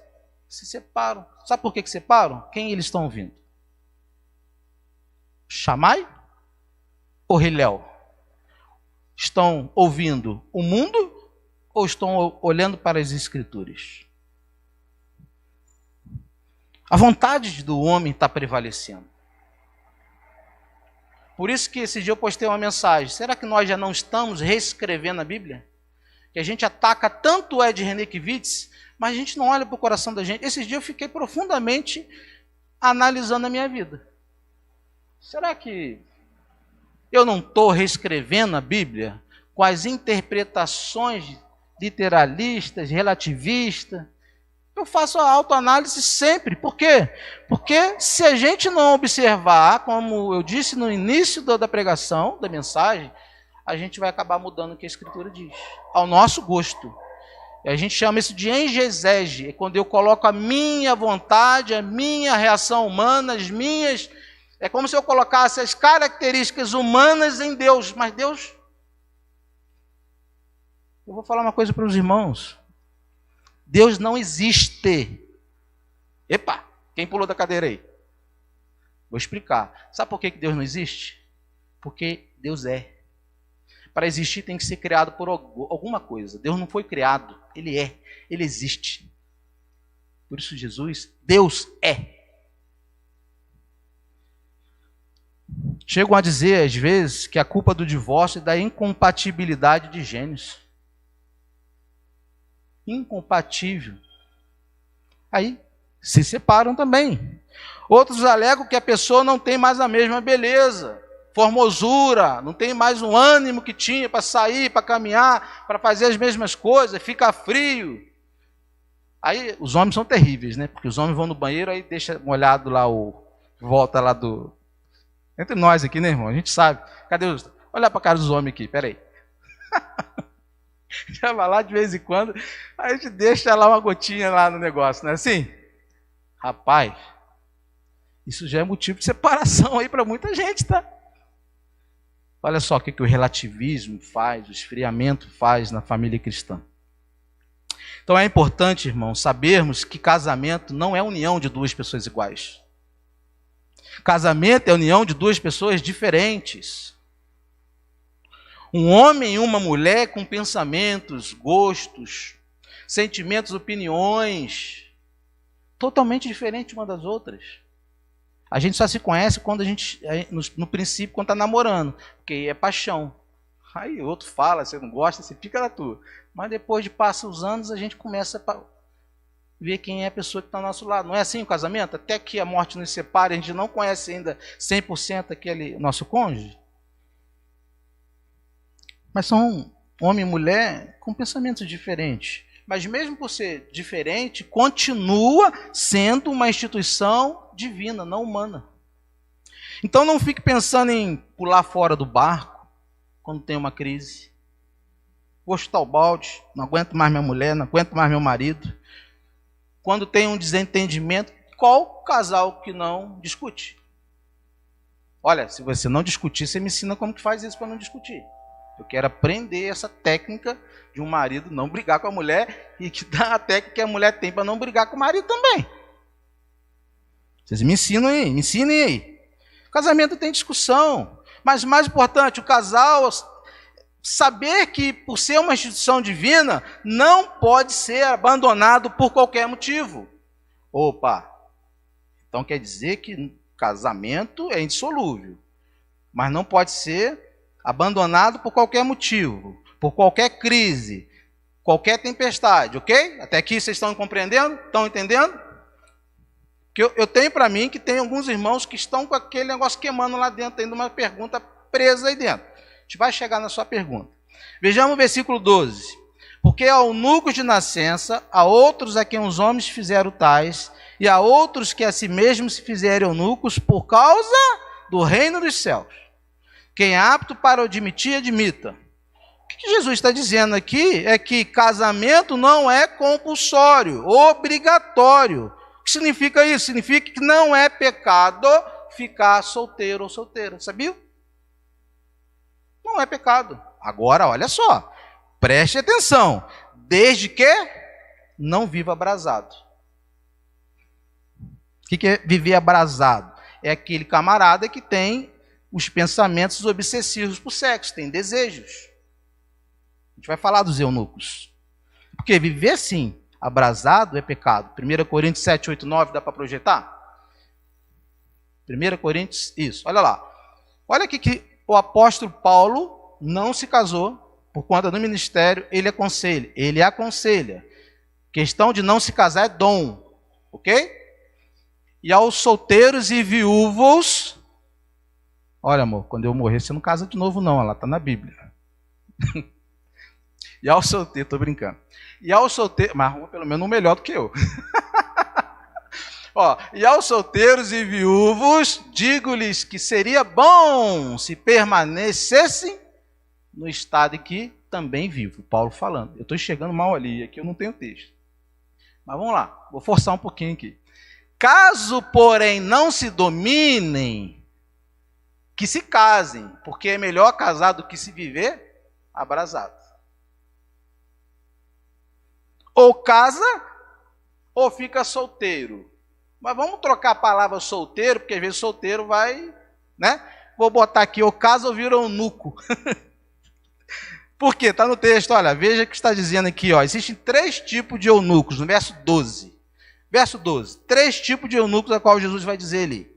Se separam. Sabe por que separam? Quem eles estão ouvindo? Shammai ou Hillel? Estão ouvindo o mundo ou estão olhando para as Escrituras? A vontade do homem está prevalecendo. Por isso que esse dia eu postei uma mensagem. Será que nós já não estamos reescrevendo a Bíblia? Que a gente ataca tanto Ed Renekiewicz, mas a gente não olha para o coração da gente. Esse dia eu fiquei profundamente analisando a minha vida. Será que eu não estou reescrevendo a Bíblia com as interpretações literalistas, relativistas? Eu faço a autoanálise sempre. Por quê? Porque se a gente não observar, como eu disse no início da pregação, da mensagem, a gente vai acabar mudando o que a Escritura diz, ao nosso gosto. E a gente chama isso de exegese, é quando eu coloco a minha vontade, a minha reação humana, as minhas... É como se eu colocasse as características humanas em Deus. Mas Deus... Eu vou falar uma coisa para os irmãos. Deus não existe. Epa, quem pulou da cadeira aí? Vou explicar. Sabe por que Deus não existe? Porque Deus é. Para existir tem que ser criado por alguma coisa. Deus não foi criado, Ele é. Ele existe. Por isso Jesus, Deus é. Chegam a dizer, às vezes, que a culpa do divórcio é da incompatibilidade de gênios. Incompatível. Aí, se separam também. Outros alegam que a pessoa não tem mais a mesma beleza, formosura, não tem mais o ânimo que tinha para sair, para caminhar, para fazer as mesmas coisas, fica frio. Aí os homens são terríveis, né? Porque os homens vão no banheiro, aí deixa molhado lá volta lá do... Entre nós aqui, né, irmão? A gente sabe. Cadê os... Olha para a cara dos homens aqui, peraí. Já vai lá de vez em quando, a gente deixa lá uma gotinha lá no negócio, não é assim? Rapaz, isso já é motivo de separação aí para muita gente, tá? Olha só o que o relativismo faz, o esfriamento faz na família cristã. Então é importante, irmão, sabermos que casamento não é união de duas pessoas iguais. Casamento é a união de duas pessoas diferentes. Um homem e uma mulher com pensamentos, gostos, sentimentos, opiniões, totalmente diferentes uma das outras. A gente só se conhece quando no princípio, quando está namorando, porque é paixão. Aí o outro fala, você não gosta, você fica na tua. Mas depois de passar os anos, a gente começa a ver quem é a pessoa que está ao nosso lado. Não é assim o casamento? Até que a morte nos separe, a gente não conhece ainda 100% aquele nosso cônjuge. Mas são homem e mulher com pensamentos diferentes. Mas mesmo por ser diferente, continua sendo uma instituição divina, não humana. Então não fique pensando em pular fora do barco quando tem uma crise. Vou chutar o balde, não aguento mais minha mulher, não aguento mais meu marido. Quando tem um desentendimento, qual casal que não discute? Olha, se você não discutir, você me ensina como que faz isso para não discutir. Eu quero aprender essa técnica de um marido não brigar com a mulher e que dá a técnica que a mulher tem para não brigar com o marido também. Vocês me ensinam aí, me ensinem aí. O casamento tem discussão, mas o mais importante, o casal saber que por ser uma instituição divina, não pode ser abandonado por qualquer motivo. Opa, então quer dizer que casamento é indissolúvel, mas não pode ser abandonado por qualquer motivo, por qualquer crise, qualquer tempestade, ok? Até aqui vocês estão compreendendo? Estão entendendo? Que eu tenho para mim que tem alguns irmãos que estão com aquele negócio queimando lá dentro, tendo uma pergunta presa aí dentro. A gente vai chegar na sua pergunta. Vejamos o versículo 12. Porque há eunucos de nascença, há outros a quem os homens fizeram tais, e há outros que a si mesmos se fizeram eunucos por causa do reino dos céus. Quem é apto para admitir, admita. O que Jesus está dizendo aqui é que casamento não é compulsório, obrigatório. O que significa isso? Significa que não é pecado ficar solteiro ou solteira. Sabia? Não é pecado. Agora, olha só. Preste atenção. Desde que não viva abrasado. O que é viver abrasado? É aquele camarada que tem os pensamentos obsessivos por sexo, tem desejos. A gente vai falar dos eunucos. Porque viver assim, abrasado, é pecado. 1 Coríntios 7, 8, 9, dá para projetar? 1 Coríntios, isso, olha lá. Olha aqui que o apóstolo Paulo não se casou por conta do ministério, ele aconselha. Questão de não se casar é dom, ok? E aos solteiros e viúvos, olha amor, quando eu morrer você não casa de novo não, ela está na Bíblia. E aos solteiros, estou brincando. E aos solteiros, mas pelo menos um melhor do que eu. Ó, e aos solteiros e viúvos, digo-lhes que seria bom se permanecessem no estado em que também vivo. Paulo falando. Eu estou chegando mal ali, aqui eu não tenho texto. Mas vamos lá, vou forçar um pouquinho aqui. Caso, porém, não se dominem, que se casem, porque é melhor casar do que se viver abrasado. Ou casa, ou fica solteiro. Mas vamos trocar a palavra solteiro, porque às vezes solteiro vai, né? Vou botar aqui, o caso vira eunuco. Por quê? Está no texto, olha, veja o que está dizendo aqui, ó. Existem 3 tipos de eunucos, no verso 12. Verso 12, 3 tipos de eunucos a qual Jesus vai dizer ali.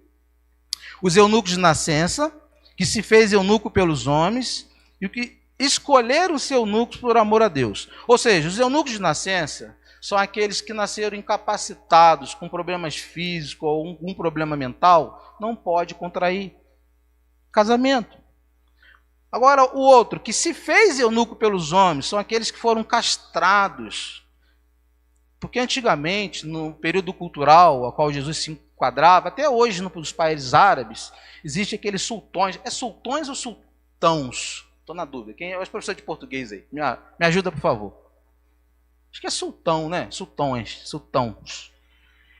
Os eunucos de nascença, que se fez eunuco pelos homens, e o que escolheram ser eunucos por amor a Deus. Ou seja, os eunucos de nascença são aqueles que nasceram incapacitados, com problemas físicos ou algum problema mental, não pode contrair casamento. Agora, o outro, que se fez eunuco pelos homens, são aqueles que foram castrados. Porque antigamente, no período cultural ao qual Jesus se enquadrava, até hoje nos países árabes, existe aqueles sultões. É sultões ou sultãos? Estou na dúvida. Quem é o professor de português aí? Me ajuda, por favor. Acho que é sultão, né? Sultãos.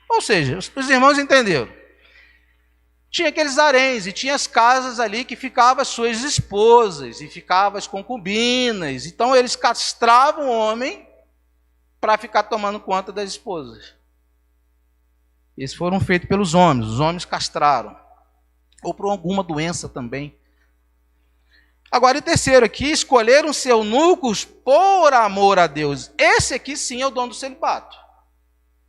Ou seja, os irmãos entenderam. Tinha aqueles haréns e tinha as casas ali que ficavam as suas esposas e ficavam as concubinas. Então eles castravam o homem para ficar tomando conta das esposas. Esses foram feitos pelos homens. Os homens castraram. Ou por alguma doença também. Agora, em terceiro aqui, escolheram ser eunucos por amor a Deus. Esse aqui sim é o dom do celibato.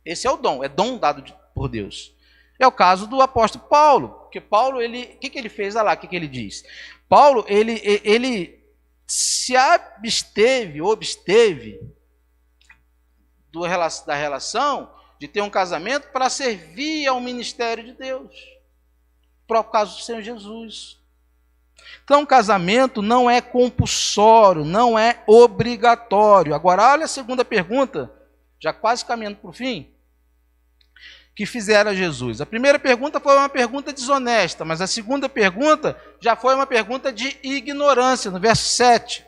Esse é o dom, é dom dado por Deus. É o caso do apóstolo Paulo. Porque Paulo, o que ele fez? Olha lá, o que ele diz. Paulo, ele se obsteve da relação de ter um casamento para servir ao ministério de Deus. Por causa do Senhor Jesus. Então, o casamento não é compulsório, não é obrigatório. Agora, olha a segunda pergunta, já quase caminhando para o fim, que fizeram a Jesus. A primeira pergunta foi uma pergunta desonesta, mas a segunda pergunta já foi uma pergunta de ignorância, no verso 7.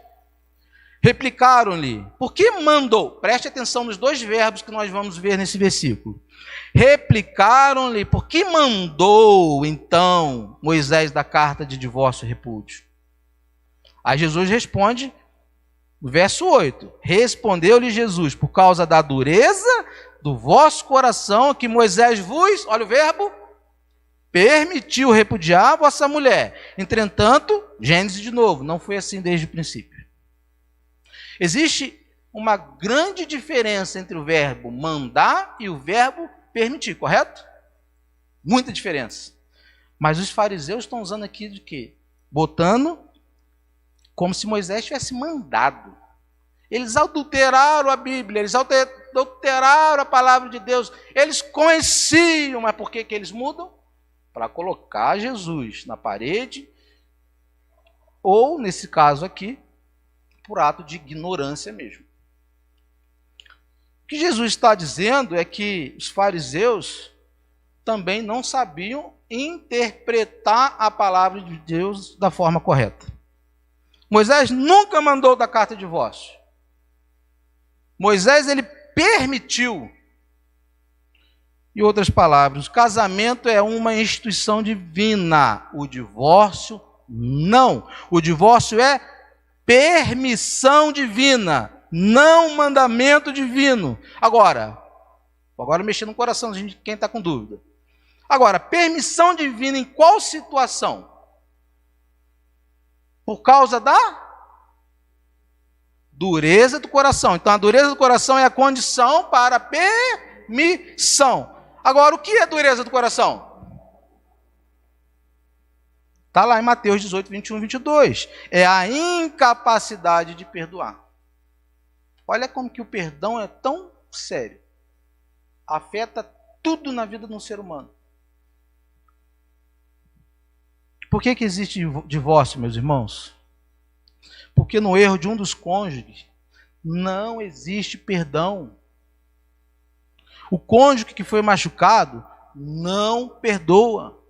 Replicaram-lhe, por que mandou? Preste atenção nos 2 verbos que nós vamos ver nesse versículo. Replicaram-lhe, por que mandou, então, Moisés da carta de divórcio e repúdio? Aí Jesus responde, no verso 8, respondeu-lhe Jesus, por causa da dureza do vosso coração, que Moisés vos, olha o verbo, permitiu repudiar a vossa mulher. Entretanto, Gênesis de novo, não foi assim desde o princípio. Existe uma grande diferença entre o verbo mandar e o verbo permitir, correto? Muita diferença. Mas os fariseus estão usando aqui de quê? Botando como se Moisés tivesse mandado. Eles adulteraram a Bíblia, eles adulteraram a palavra de Deus. Eles conheciam, mas por que eles mudam? Para colocar Jesus na parede, ou, nesse caso aqui, por ato de ignorância mesmo. O que Jesus está dizendo é que os fariseus também não sabiam interpretar a palavra de Deus da forma correta. Moisés nunca mandou dar carta de divórcio. Moisés, ele permitiu. Em outras palavras, o casamento é uma instituição divina. O divórcio, não. O divórcio é permissão divina, não mandamento divino. Agora mexendo no coração de quem está com dúvida. Agora, permissão divina em qual situação? Por causa da dureza do coração. Então, a dureza do coração é a condição para a permissão. Agora, o que é dureza do coração? Está lá em Mateus 18, 21, 22. É a incapacidade de perdoar. Olha como que o perdão é tão sério. Afeta tudo na vida de um ser humano. Por que existe divórcio, meus irmãos? Porque no erro de um dos cônjuges não existe perdão. O cônjuge que foi machucado não perdoa.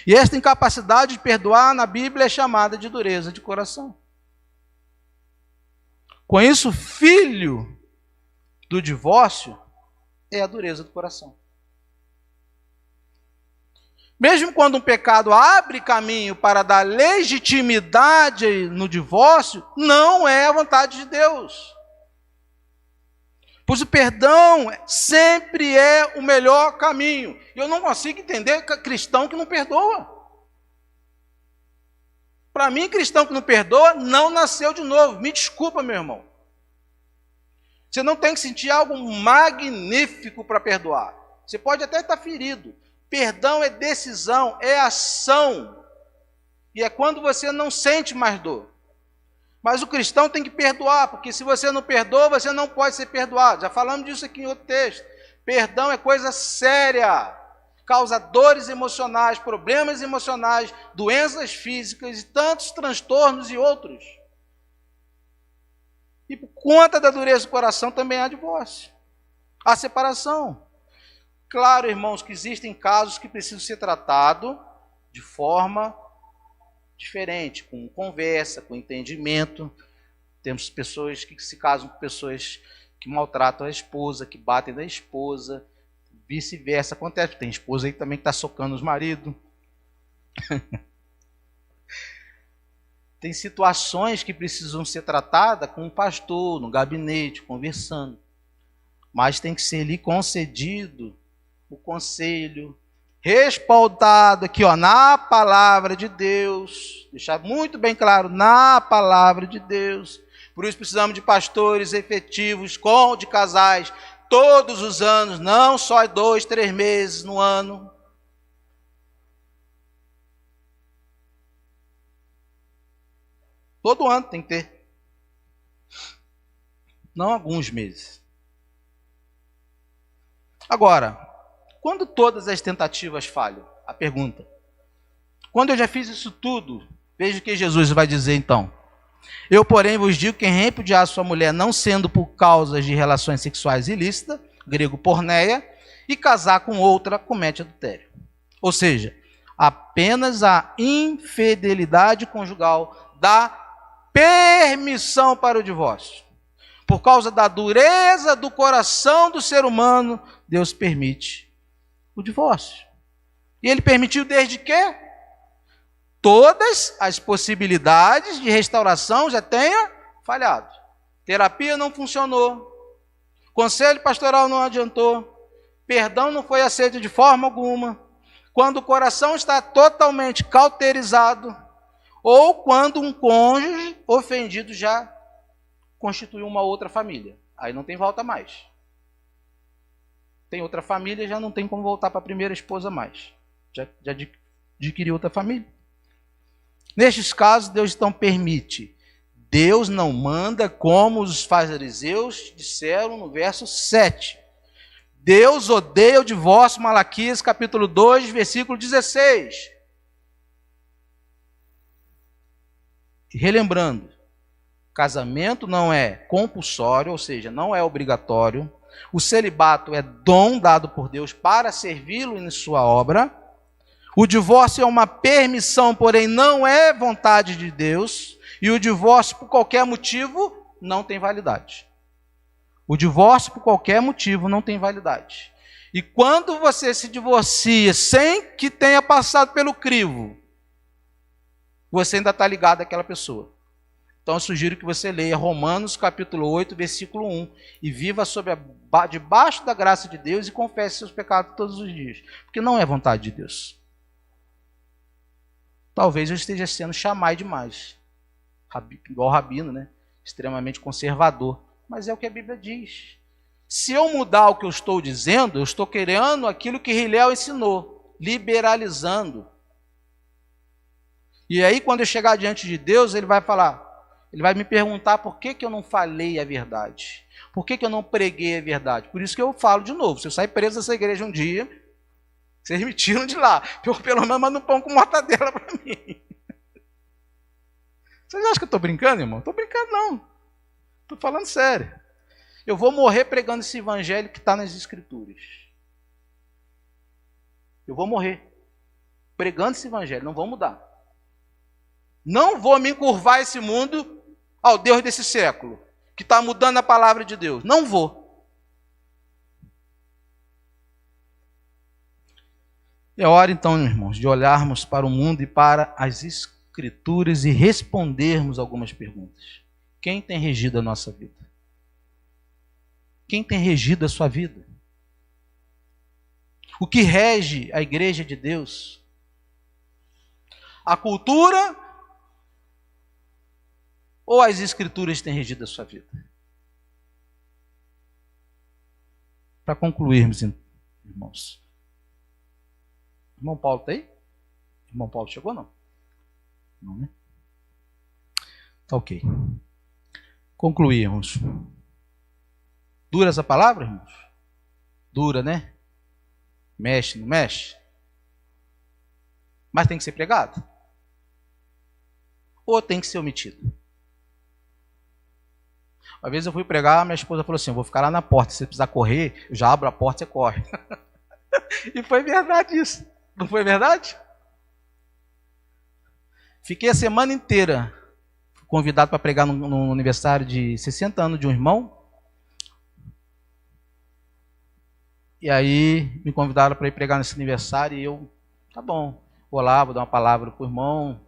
E esta incapacidade de perdoar na Bíblia é chamada de dureza de coração. Com isso, filho do divórcio é a dureza do coração. Mesmo quando um pecado abre caminho para dar legitimidade no divórcio, não é a vontade de Deus. Pois o perdão sempre é o melhor caminho. Eu não consigo entender cristão que não perdoa. Para mim, cristão que não perdoa, não nasceu de novo. Me desculpa, meu irmão. Você não tem que sentir algo magnífico para perdoar. Você pode até estar ferido. Perdão é decisão, é ação. E é quando você não sente mais dor. Mas o cristão tem que perdoar, porque se você não perdoa, você não pode ser perdoado. Já falamos disso aqui em outro texto. Perdão é coisa séria. Causa dores emocionais, problemas emocionais, doenças físicas e tantos transtornos e outros. E por conta da dureza do coração também há divórcio. Há separação. Claro, irmãos, que existem casos que precisam ser tratados de forma diferente, com conversa, com entendimento. Temos pessoas que se casam com pessoas que maltratam a esposa, que batem na esposa, vice-versa. Acontece, tem esposa aí também que está socando os maridos. Tem situações que precisam ser tratadas com um pastor, no gabinete, conversando. Mas tem que ser lhe concedido o conselho, respaldado aqui, ó, na palavra de Deus. Deixar muito bem claro, na palavra de Deus. Por isso precisamos de pastores efetivos, de casais, todos os anos, não só 2, 3 meses no ano. Todo ano tem que ter. Não alguns meses. Agora, quando todas as tentativas falham? A pergunta. Quando eu já fiz isso tudo, veja o que Jesus vai dizer então. Eu, porém, vos digo que quem repudiar sua mulher, não sendo por causa de relações sexuais ilícitas, grego porneia, e casar com outra, comete adultério. Ou seja, apenas a infidelidade conjugal dá permissão para o divórcio. Por causa da dureza do coração do ser humano, Deus permite o divórcio. E ele permitiu desde que todas as possibilidades de restauração já tenham falhado. Terapia não funcionou. Conselho pastoral não adiantou. Perdão não foi aceito de forma alguma. Quando o coração está totalmente cauterizado, ou quando um cônjuge ofendido já constituiu uma outra família. Aí não tem volta mais. Tem outra família, já não tem como voltar para a primeira esposa mais. Já adquiriu outra família. Nestes casos, Deus então permite. Deus não manda como os fariseus disseram no verso 7. Deus odeia o divórcio, Malaquias capítulo 2, versículo 16. E relembrando, casamento não é compulsório, ou seja, não é obrigatório. O celibato é dom dado por Deus para servi-lo em sua obra. O divórcio é uma permissão, porém não é vontade de Deus. E o divórcio, por qualquer motivo, não tem validade. O divórcio, por qualquer motivo, não tem validade. E quando você se divorcia sem que tenha passado pelo crivo, você ainda está ligado àquela pessoa. Então eu sugiro que você leia Romanos capítulo 8, versículo 1, e viva debaixo da graça de Deus e confesse seus pecados todos os dias. Porque não é vontade de Deus. Talvez eu esteja sendo chamado demais. Igual o rabino, né? Extremamente conservador. Mas é o que a Bíblia diz. Se eu mudar o que eu estou dizendo, eu estou querendo aquilo que Hillel ensinou, liberalizando. E aí, quando eu chegar diante de Deus, ele vai falar, ele vai me perguntar por que eu não falei a verdade. Por que eu não preguei a verdade? Por isso que eu falo de novo. Se eu sair preso dessa igreja um dia, vocês me tiram de lá. Eu, pelo menos, mando um pão com mortadela para mim. Vocês acham que eu estou brincando, irmão? Estou brincando, não. Estou falando sério. Eu vou morrer pregando esse evangelho que está nas Escrituras. Eu vou morrer pregando esse evangelho, não vou mudar. Não vou me encurvar esse mundo ao Deus desse século, que está mudando a palavra de Deus. Não vou. É hora então, irmãos, de olharmos para o mundo e para as Escrituras e respondermos algumas perguntas. Quem tem regido a nossa vida? quem tem regido a sua vida? O que rege a igreja de Deus? A cultura ou as escrituras têm regido a sua vida? Para concluirmos, irmãos. Irmão Paulo está aí? Irmão Paulo chegou, não? Não, né? Tá ok. Concluirmos. Dura essa palavra, irmãos? Dura, né? Mexe, não mexe? Mas tem que ser pregado? Ou tem que ser omitido? Uma vez eu fui pregar, minha esposa falou assim, eu vou ficar lá na porta, se você precisar correr, eu já abro a porta e você corre. E foi verdade isso, não foi verdade? Fiquei a semana inteira convidado para pregar no aniversário de 60 anos de um irmão. E aí me convidaram para ir pregar nesse aniversário e eu, tá bom, vou lá, vou dar uma palavra para o irmão,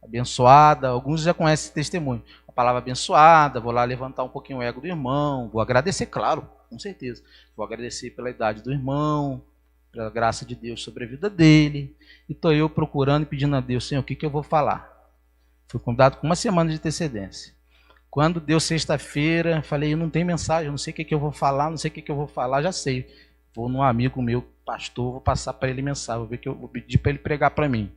abençoada. Alguns já conhecem esse testemunho. Uma palavra abençoada, vou lá levantar um pouquinho o ego do irmão, vou agradecer, claro, com certeza. Vou agradecer pela idade do irmão, pela graça de Deus sobre a vida dele. E estou eu procurando e pedindo a Deus, Senhor, o que eu vou falar? Fui convidado com uma semana de antecedência. Quando deu sexta-feira, falei, eu não tenho mensagem, eu não sei o que eu vou falar, não sei o que eu vou falar, já sei. Vou num amigo meu, pastor, vou passar para ele mensagem, vou ver que eu vou pedir para ele pregar para mim.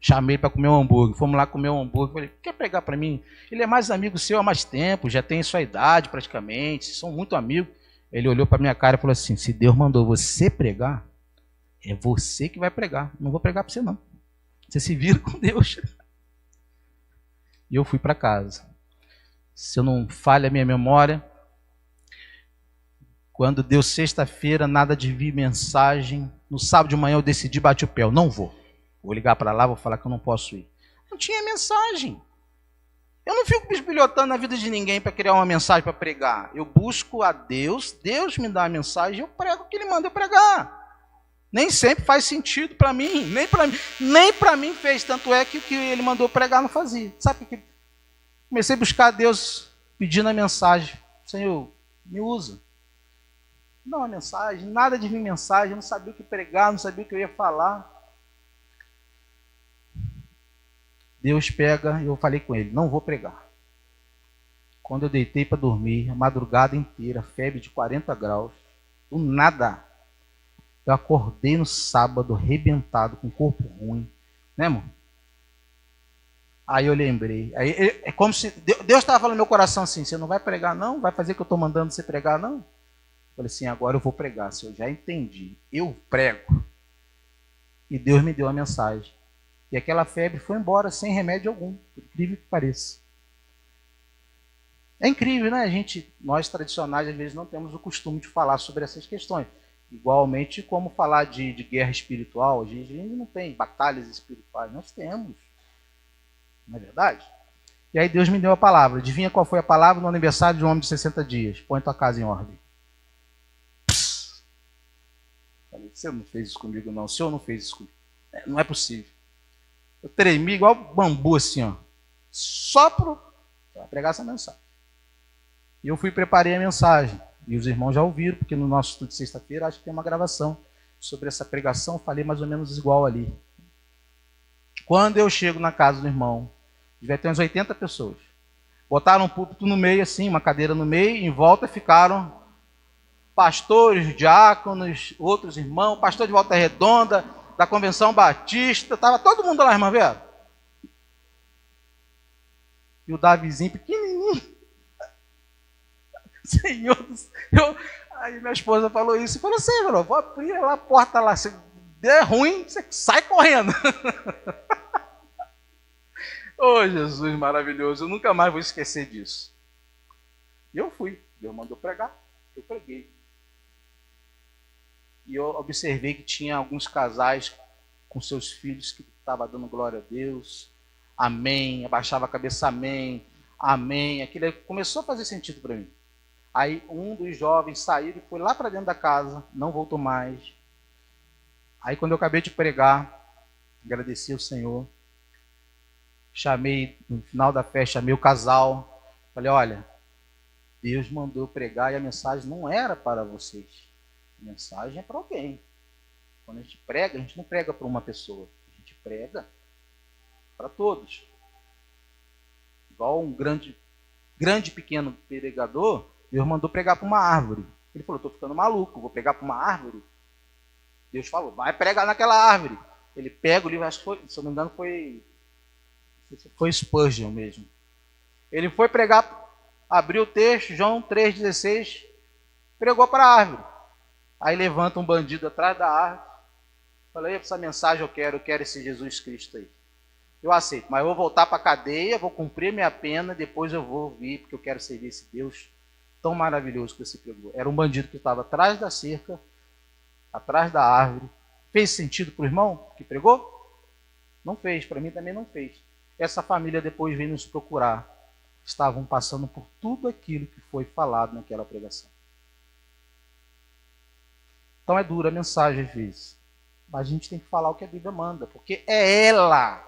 Chamei para comer um hambúrguer, fomos lá comer um hambúrguer, falei, quer pregar para mim? Ele é mais amigo seu há mais tempo, já tem sua idade praticamente, são muito amigos. Ele olhou para minha cara e falou assim, se Deus mandou você pregar, é você que vai pregar, não vou pregar para você não. Você se vira com Deus. E eu fui para casa. Se eu não falha a minha memória, quando deu sexta-feira, nada de vir mensagem. No sábado de manhã eu decidi, bati o pé, não vou. Vou ligar para lá, vou falar que eu não posso ir. Não tinha mensagem. Eu não fico bisbilhotando na vida de ninguém para criar uma mensagem para pregar. Eu busco a Deus, Deus me dá a mensagem, eu prego o que Ele manda eu pregar. Nem sempre faz sentido para mim, nem para mim fez, tanto é que o que Ele mandou pregar não fazia. Sabe o que? Comecei a buscar a Deus pedindo a mensagem. Senhor, me usa. Dá uma mensagem, nada de vir mensagem, eu não sabia o que pregar, não sabia o que eu ia falar. Deus pega, eu falei com ele, não vou pregar. Quando eu deitei para dormir, a madrugada inteira, febre de 40 graus, do nada, eu acordei no sábado, arrebentado, com o corpo ruim. Né, irmão? Aí eu lembrei, aí é como se Deus estava falando no meu coração assim, você não vai pregar não? Vai fazer o que eu estou mandando você pregar não? Eu falei assim, agora eu vou pregar, se eu já entendi, eu prego. E Deus me deu a mensagem. E aquela febre foi embora sem remédio algum, por incrível que pareça. É incrível, né? Nós tradicionais às vezes não temos o costume de falar sobre essas questões. Igualmente como falar de guerra espiritual, a gente não tem batalhas espirituais, nós temos. Não é verdade? E aí Deus me deu a palavra. Adivinha qual foi a palavra no aniversário de um homem de 60 dias? Põe tua casa em ordem. Falei, você não fez isso comigo não. O senhor não fez isso comigo. Não é possível. Eu tremi igual bambu assim, ó. Só para pregar essa mensagem. E eu fui e preparei a mensagem. E os irmãos já ouviram, porque no nosso estudo de sexta-feira acho que tem uma gravação sobre essa pregação. Eu falei mais ou menos igual ali. Quando eu chego na casa do irmão, devia ter uns 80 pessoas. Botaram um púlpito no meio, assim, uma cadeira no meio, e em volta ficaram pastores, diáconos, outros irmãos, pastor de Volta Redonda, da Convenção Batista, estava todo mundo lá, irmã Vera. E o Davizinho, pequenininho. Senhor, aí minha esposa falou isso, e falou assim, vou abrir lá a porta lá, se der ruim, você sai correndo. Oh, Jesus maravilhoso, eu nunca mais vou esquecer disso. E eu fui, Deus mandou pregar, eu preguei. E eu observei que tinha alguns casais com seus filhos que estavam dando glória a Deus. Amém, abaixava a cabeça, amém, amém. Aquilo começou a fazer sentido para mim. Aí um dos jovens saiu e foi lá para dentro da casa, não voltou mais. Aí quando eu acabei de pregar, agradeci ao Senhor. Chamei, no final da festa, chamei o casal. Falei, olha, Deus mandou eu pregar e a mensagem não era para vocês. A mensagem é para alguém. Quando a gente prega, a gente não prega para uma pessoa. A gente prega para todos. Igual um grande pequeno pregador, Deus mandou pregar para uma árvore. Ele falou, estou ficando maluco, vou pregar para uma árvore. Deus falou, vai pregar naquela árvore. Ele pega o livro, acho que foi, se eu não me engano, foi Spurgeon mesmo. Ele foi pregar, abriu o texto, João 3,16, pregou para a árvore. Aí levanta um bandido atrás da árvore. Falei, essa mensagem eu quero esse Jesus Cristo aí. Eu aceito, mas eu vou voltar para a cadeia, vou cumprir minha pena, depois eu vou vir, porque eu quero servir esse Deus tão maravilhoso que você pregou. Era um bandido que estava atrás da cerca, atrás da árvore. Fez sentido para o irmão que pregou? Não fez, para mim também não fez. Essa família depois veio nos procurar. Estavam passando por tudo aquilo que foi falado naquela pregação. Então é dura a mensagem às vezes. Mas a gente tem que falar o que a Bíblia manda, porque é ela.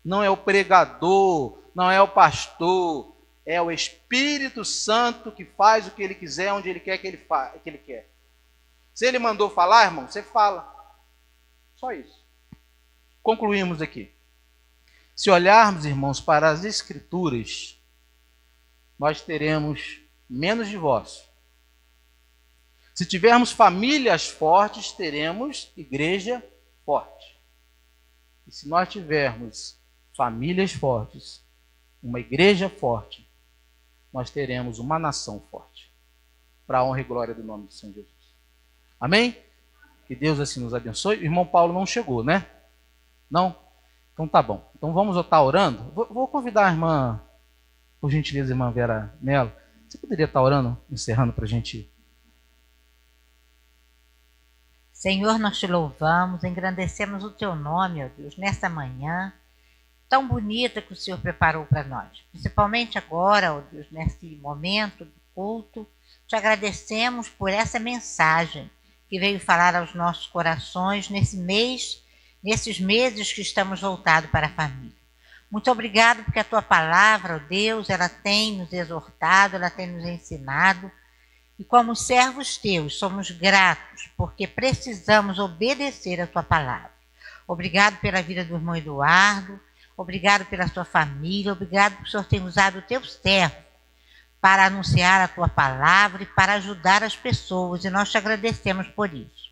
Não é o pregador, não é o pastor, é o Espírito Santo que faz o que ele quiser, onde ele quer que ele quer. Se ele mandou falar, irmão, você fala. Só isso. Concluímos aqui. Se olharmos, irmãos, para as Escrituras, nós teremos menos divórcio. Se tivermos famílias fortes, teremos igreja forte. E se nós tivermos famílias fortes, uma igreja forte, nós teremos uma nação forte. Para a honra e glória do nome do Senhor Jesus. Amém? Que Deus assim nos abençoe. O irmão Paulo não chegou, né? Não? Então tá bom. Então vamos estar orando. Vou convidar a irmã, por gentileza, a irmã Vera Mello. Você poderia estar orando, encerrando para a gente? Senhor, nós te louvamos, engrandecemos o teu nome, ó Deus, nesta manhã tão bonita que o Senhor preparou para nós. Principalmente agora, ó Deus, nesse momento do culto, te agradecemos por essa mensagem que veio falar aos nossos corações nesses meses que estamos voltados para a família. Muito obrigado porque a tua palavra, ó Deus, ela tem nos exortado, ela tem nos ensinado. E como servos teus, somos gratos, porque precisamos obedecer a tua palavra. Obrigado pela vida do irmão Eduardo, obrigado pela sua família, obrigado porque o Senhor tem usado o teu servo para anunciar a tua palavra e para ajudar as pessoas, e nós te agradecemos por isso.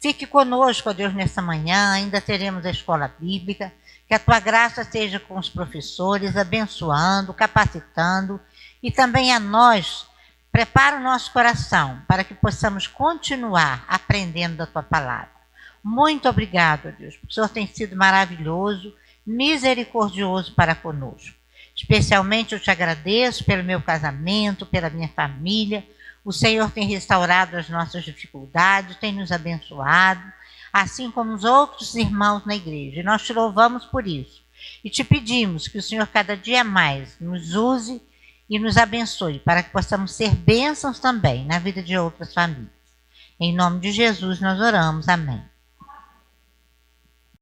Fique conosco, ó Deus, nessa manhã, ainda teremos a escola bíblica, que a tua graça seja com os professores, abençoando, capacitando, e também a nós. Prepara o nosso coração para que possamos continuar aprendendo da tua palavra. Muito obrigado, Deus, porque o Senhor tem sido maravilhoso, misericordioso para conosco. Especialmente eu te agradeço pelo meu casamento, pela minha família. O Senhor tem restaurado as nossas dificuldades, tem nos abençoado, assim como os outros irmãos na igreja. E nós te louvamos por isso. E te pedimos que o Senhor cada dia mais nos use e nos abençoe, para que possamos ser bênçãos também na vida de outras famílias. Em nome de Jesus nós oramos. Amém.